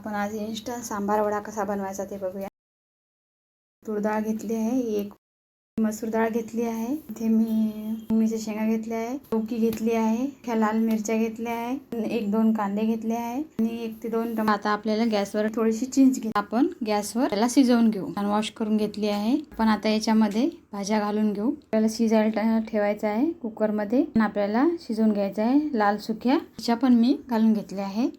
आपण आज इन्स्टंट सांबार वडा कसा बनवायचा ते बघूया। तूर डाळ घेतली आहे, एक मसूर डाळ घेतली आहे, इथे मी मुंगीच्या शेंगा घेतल्या आहे, लौकी घेतली आहे, ह्या लाल मिरच्या घेतल्या आहे, एक दोन कांदे घेतले आहे आणि 1 ते 2 टमाटर। आता आपल्याला गॅसवर थोडीशी चिंच घे, आपण गॅसवर त्याला शिजवून घेऊ। वॉश करून घेतली आहे। आपण आता याच्यामध्ये भाज्या घालून घेऊ। आपल्याला शिजायला ठेवायचं आहे कुकर मध्ये आणि आपल्याला शिजवून घ्यायचं आहे। लाल सुक्या मिरच्या पण मी घालून घेतल्या आहे।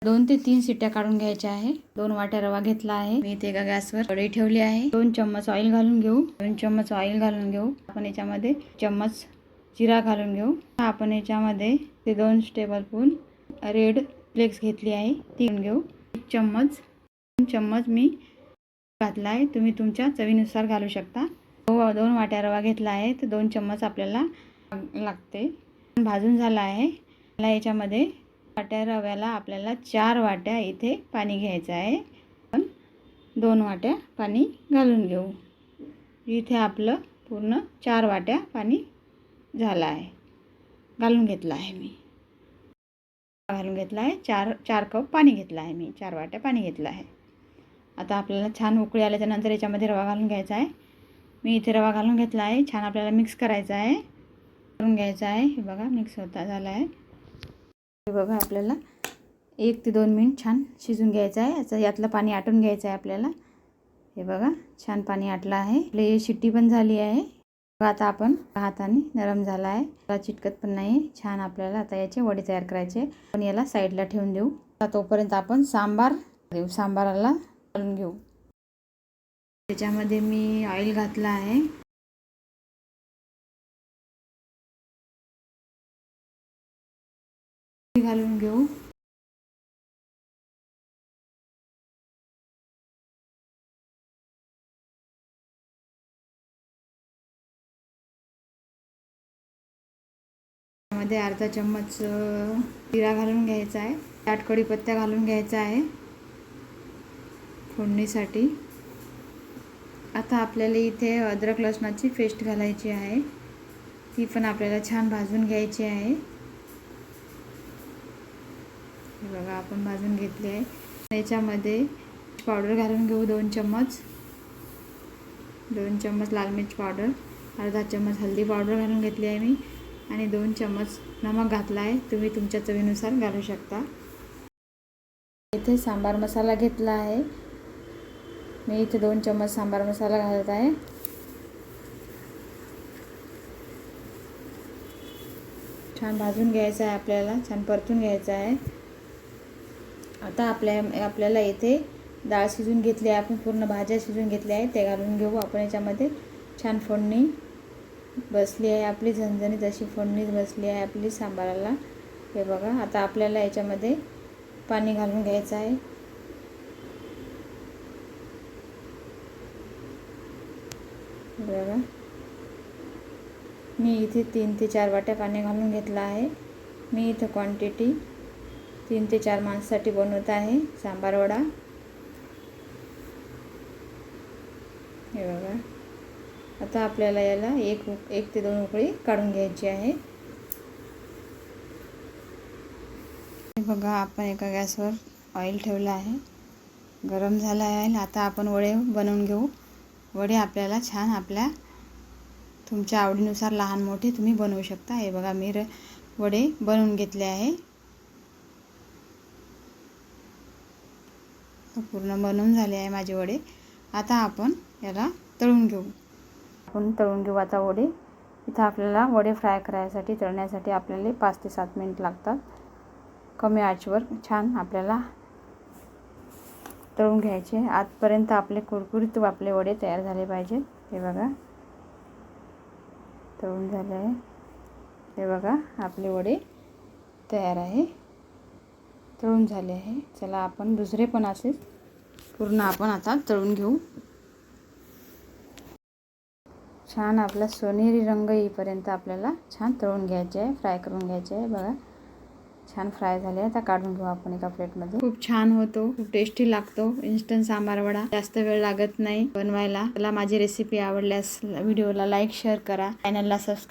2 ते 3 शिट्ट्या काढून घ्यायच्या आहे। 2 वाट्या रवा घेतला आहे मी। इथे एका गॅसवर कढई ठेवली आहे। 2 चम्मच ऑइल घालून घेऊ। 2 चम्मच ऑइल घालून घेऊ। आपण याच्यामध्ये चम्मच जिरा घालून घेऊ। आपण याच्यामध्ये ते 2 टेबलस्पून रेड फ्लेक्स घेतली आहे ती घालून घेऊ। 1 चम्मच मी घातला आहे, तुम्ही तुमच्या चवीनुसार घालू शकता। 2 वाट्या रवा घेतला आहे तर 2 चम्मच आपल्याला लागते। भाजून झाला आहे। मला याच्यामध्ये वाट्या रव्याला आपल्याला 4 वाट्या इथे पाणी घ्यायचं आहे। आपण 2 वाट्या पाणी घालून घेऊ। इथे आपलं पूर्ण 4 वाट्या पाणी झालं आहे, घालून घेतलं आहे मी। घालून घेतला आहे 4 कप पाणी घेतलं आहे मी। 4 वाट्या पाणी घेतलं आहे। आता आपल्याला छान उकळी आल्याच्या नंतर याच्यामध्ये रवा घालून घ्यायचा आहे। मी इथे रवा घालून घेतला आहे। छान आपल्याला मिक्स करायचं आहे, करून घ्यायचं आहे। हे बघा मिक्स होता झाला आहे। हे बघा आपल्याला 1 ते 2 मिनिट छान शिजून घ्यायचं आहे। याचं यातलं पाणी आटून घ्यायचं आहे आपल्याला। हे बघा छान पाणी आटलं आहे। आपली शिट्टी पण झाली आहे। आता आपण हाताने नरम झाला आहे, त्याला चिटकत पण नाही। छान आपल्याला आता याचे वडे तयार करायचे। आपण याला साईडला ठेवून देऊ। तोपर्यंत आपण सांबार देऊ, सांबाराला घालून घेऊ। त्याच्यामध्ये मी ऑइल घातला आहे। घालून घेऊ। मध्ये अर्धा चम्मच जिरा घालून घ्यायचा आहे। 8 कढीपत्ता घालून घ्यायचा आहे फोडणीसाठी। आता आपल्याला इथे अद्रक लसणाची पेस्ट घालायची आहे, ती पण आपल्याला छान भाजून घ्यायची आहे। हे बघा आपण भाजून घेतली आहे। याच्यामध्ये पावडर घालून घेऊ 2 चम्मच। 2 चम्मच लाल मिर्च पावडर, अर्धा चम्मच हळदी पावडर घालून घेतली आहे मी आणि 2 चम्मच नमक घातला आहे, तुम्ही तुमच्या चवीनुसार घालू शकता। इथे सांबार मसाला घेतला आहे मी। इथे 2 चम्मच सांबार मसाला घालत आहे। छान भाजून घ्यायचा आहे आपल्याला, छान परतून घ्यायचा आहे। आता आपल्याला इथे डाळ शिजून घेतली आहे, आपण पूर्ण भाज्या शिजून घेतल्या आहेत ते घालून घेऊ। आपण याच्यामध्ये छान फोडणी बसली आहे आपली, झणझणीत अशी फोडणी बसली आहे आपली सांबाराला। हे बघा आता आपल्याला याच्यामध्ये पाणी घालून घ्यायचं आहे। बघा मी इथे 3 ते 4 वाट्या पाणी घालून घेतलं आहे। मी इथे क्वांटिटी 3 ते 4 माणसासाठी बनवत आहे सांबार वडा। हे बघा आता आपल्याला याला 1 ते 2 उकळी काढून घ्यायची आहे। बघा आपण एका गॅसवर ऑइल ठेवलं आहे, गरम झालं आहे। आता आपण वडे बनवून घेऊ। वडे आपल्याला छान आपल्या तुमच्या आवडीनुसार लहान मोठे तुम्ही बनवू शकता। हे बघा मी वडे बनवून घेतले आहे, पूर्ण बनवून झाले आहे माझे वडे। आता आपण याला तळून घेऊ। आपण तळून घेऊ आता वडे। इथं आपल्याला वडे फ्राय करायसाठी तळण्यासाठी आपल्याला 5 ते 7 मिनिट लागतात। कमी आचेवर छान आपल्याला तळून घ्यायचे। आजपर्यंत आपले कुरकुरीत आपले वडे तयार झाले पाहिजेत। हे बघा तळून झाले आहे। हे बघा आपले वडे तयार आहे, तळून झाले आहे। चला आपण दुसरे पण असे पूर्ण आपण आता तळून घेऊ। छान आपला सोनेरी रंग येईपर्यंत आपल्याला छान तळून घ्यायचे आहे, फ्राय करून घ्यायचे आहे। बघा छान फ्राय झाले। आता काढून घेऊ आपण एका प्लेटमध्ये। खूप छान होतो, खूप टेस्टी लागतो इन्स्टंट सांबार वडा। जास्त वेळ लागत नाही बनवायला। मला माझी रेसिपी आवडल्यास व्हिडिओला लाईक शेअर करा, चॅनलला सबस्क्राईब